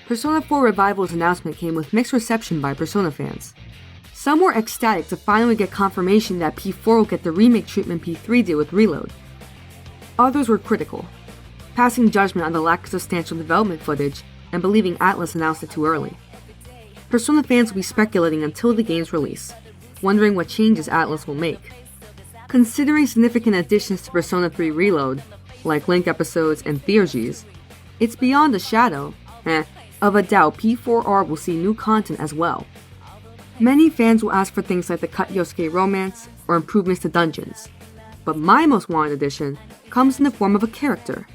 Persona 4 Revival's announcement came with mixed reception by Persona fans. Some were ecstatic to finally get confirmation that P4 will get the remake treatment P3 did with Reload. Others were critical, passing judgment on the lack of substantial development footage and believing Atlus announced it too early. Persona fans will be speculating until the game's release, wondering what changes Atlus will make. Considering significant additions to Persona 3 Reload, like Link episodes and Theurgies, it's beyond a shadow, of a doubt P4R will see new content as well. Many fans will ask for things like the Cut Yosuke romance or improvements to dungeons, but my most wanted addition comes in the form of a character,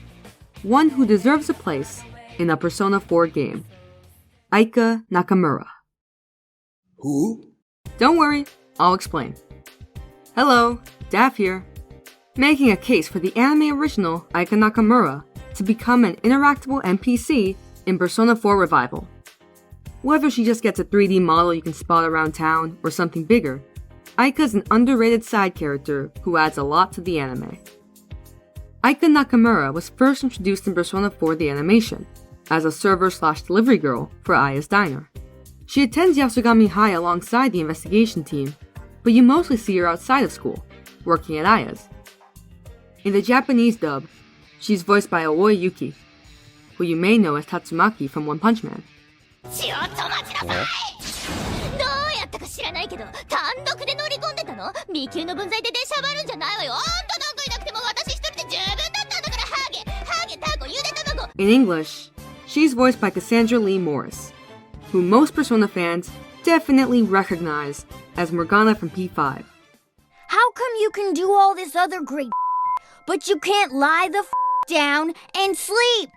one who deserves a place in a Persona 4 game. Aika Nakamura. Who? Don't worry, I'll explain. Hello, Daff here. Making a case for the anime original Aika Nakamura to become an interactable NPC in Persona 4 Revival. Whether she just gets a 3D model you can spot around town or something bigger, Aika's an underrated side character who adds a lot to the anime. Aika Nakamura was first introduced in Persona 4 the animation, as a server/delivery girl for Aya's Diner. She attends Yasogami High alongside the investigation team, but you mostly see her outside of school, working at Aya's. In the Japanese dub, she's voiced by Aoi Yuki, who you may know as Tatsumaki from One Punch Man. In English, she's voiced by Cassandra Lee Morris, who most Persona fans definitely recognize as Morgana from P5. How come you can do all this other great but you can't lie the down and sleep?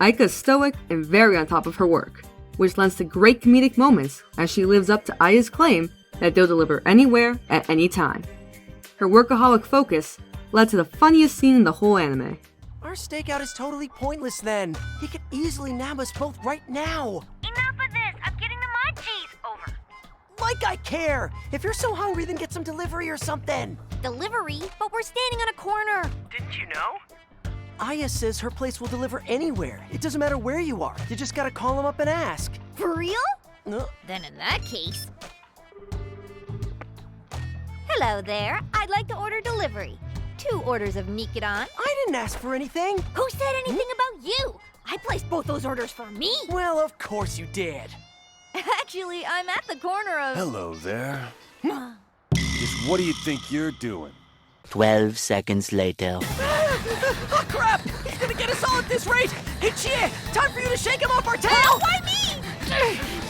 Aika's stoic and very on top of her work, which lends to great comedic moments as she lives up to Aya's claim that they'll deliver anywhere at any time. Her workaholic focus led to the funniest scene in the whole anime. Our stakeout is totally pointless then. He could easily nab us both right now. Enough of this! I'm getting the mud cheese! Over. Like I care! If you're so hungry, then get some delivery or something. Delivery? But we're standing on a corner. Didn't you know? Aya says her place will deliver anywhere. It doesn't matter where you are. You just gotta call him up and ask. For real? Uh, Then in that case... Hello there. I'd like to order delivery. 2 orders of Nikkidan. I didn't ask for anything. Who said anything about you? I placed both those orders for me. Well, of course you did. Actually, I'm at the corner of... Hello there. Just what do you think you're doing? 12 seconds later. Oh, crap! He's gonna get us all at this rate! Hey, Chie! Time for you to shake him off our tail! Oh, why me?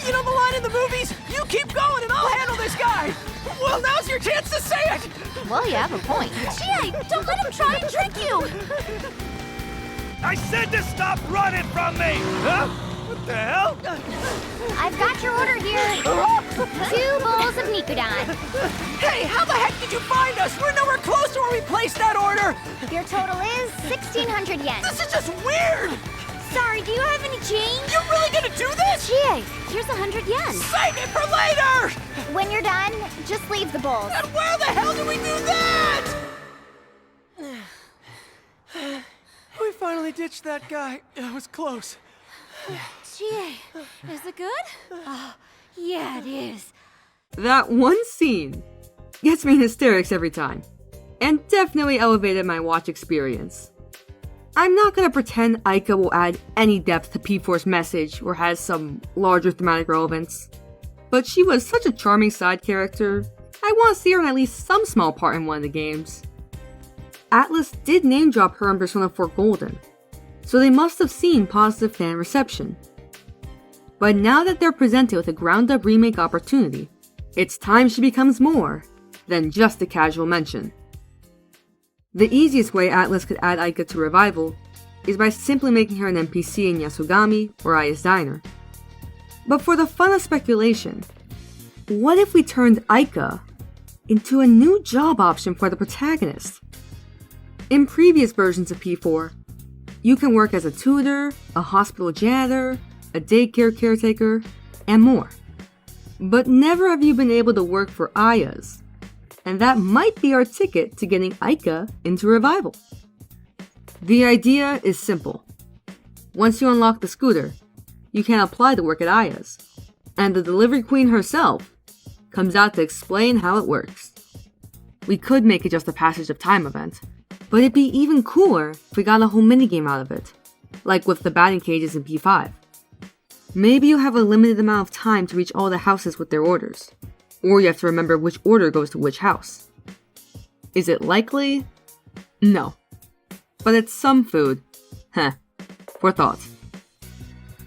You know the line in the movies? You keep going and I'll handle this guy! Well, now's your chance to say it! Well, you have a point. Chie, don't let him try and trick you! I said to stop running from me! Huh? What the hell? I've got your order here. 2 bowls of Nikkidan. Hey, how the heck did you find us? We're nowhere close to where we placed that order! Your total is 1,600 yen. This is just weird! Sorry, do you have any change? You're really gonna do this? Chie, here's 100 yen. Save it for later! When you're done, just leave the bowls. And where the hell did we do that? We finally ditched that guy. It was close. Chie, is it good? Oh, yeah, it is. That one scene gets me in hysterics every time, and definitely elevated my watch experience. I'm not gonna pretend Aika will add any depth to P4's message or has some larger thematic relevance, but she was such a charming side character, I want to see her in at least some small part in one of the games. Atlus did name drop her in Persona 4 Golden, so they must have seen positive fan reception. But now that they're presented with a ground-up remake opportunity, it's time she becomes more than just a casual mention. The easiest way Atlus could add Aika to Revival is by simply making her an NPC in Yasogami or Aya's Diner. But for the fun of speculation, what if we turned Aika into a new job option for the protagonist? In previous versions of P4, you can work as a tutor, a hospital janitor, a daycare caretaker, and more. But never have you been able to work for Aya's, and that might be our ticket to getting Aika into Revival. The idea is simple. Once you unlock the scooter, you can apply to work at Aya's, and the delivery queen herself comes out to explain how it works. We could make it just a passage of time event, but it'd be even cooler if we got a whole minigame out of it, like with the batting cages in P5. Maybe you have a limited amount of time to reach all the houses with their orders, or you have to remember which order goes to which house. Is it likely? No. But it's some food. For thought.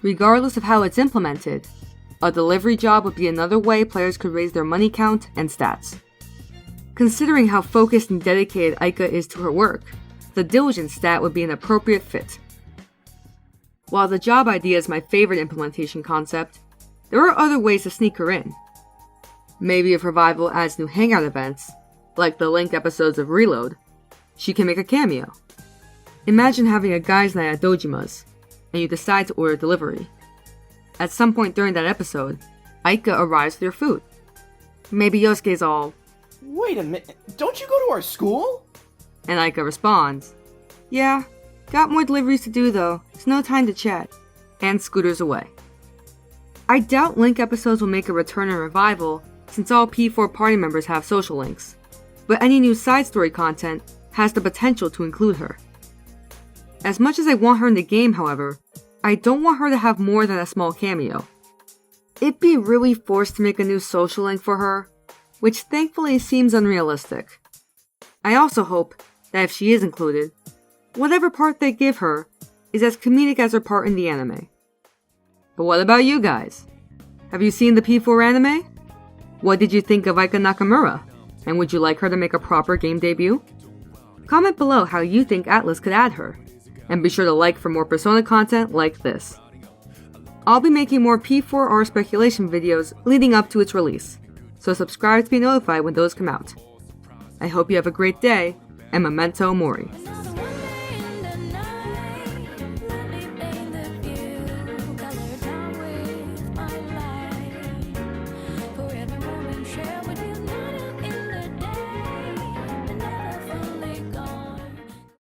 Regardless of how it's implemented, a delivery job would be another way players could raise their money count and stats. Considering how focused and dedicated Aika is to her work, the diligence stat would be an appropriate fit. While the job idea is my favorite implementation concept, there are other ways to sneak her in. Maybe if Revival adds new hangout events, like the Link episodes of Reload, she can make a cameo. Imagine having a guys' night at Dojima's, and you decide to order delivery. At some point during that episode, Aika arrives with your food. Maybe Yosuke's all, Wait a minute, don't you go to our school? and Aika responds, Yeah, got more deliveries to do though, it's no time to chat, and scooters away. I doubt Link episodes will make a return in Revival, since all P4 party members have social links, but any new side story content has the potential to include her. As much as I want her in the game, however, I don't want her to have more than a small cameo. It'd be really forced to make a new social link for her, which thankfully seems unrealistic. I also hope that if she is included, whatever part they give her is as comedic as her part in the anime. But what about you guys? Have you seen the P4 anime? What did you think of Aika Nakamura? And would you like her to make a proper game debut? Comment below how you think Atlus could add her, and be sure to like for more Persona content like this. I'll be making more P4R speculation videos leading up to its release, so subscribe to be notified when those come out. I hope you have a great day, and Memento Mori.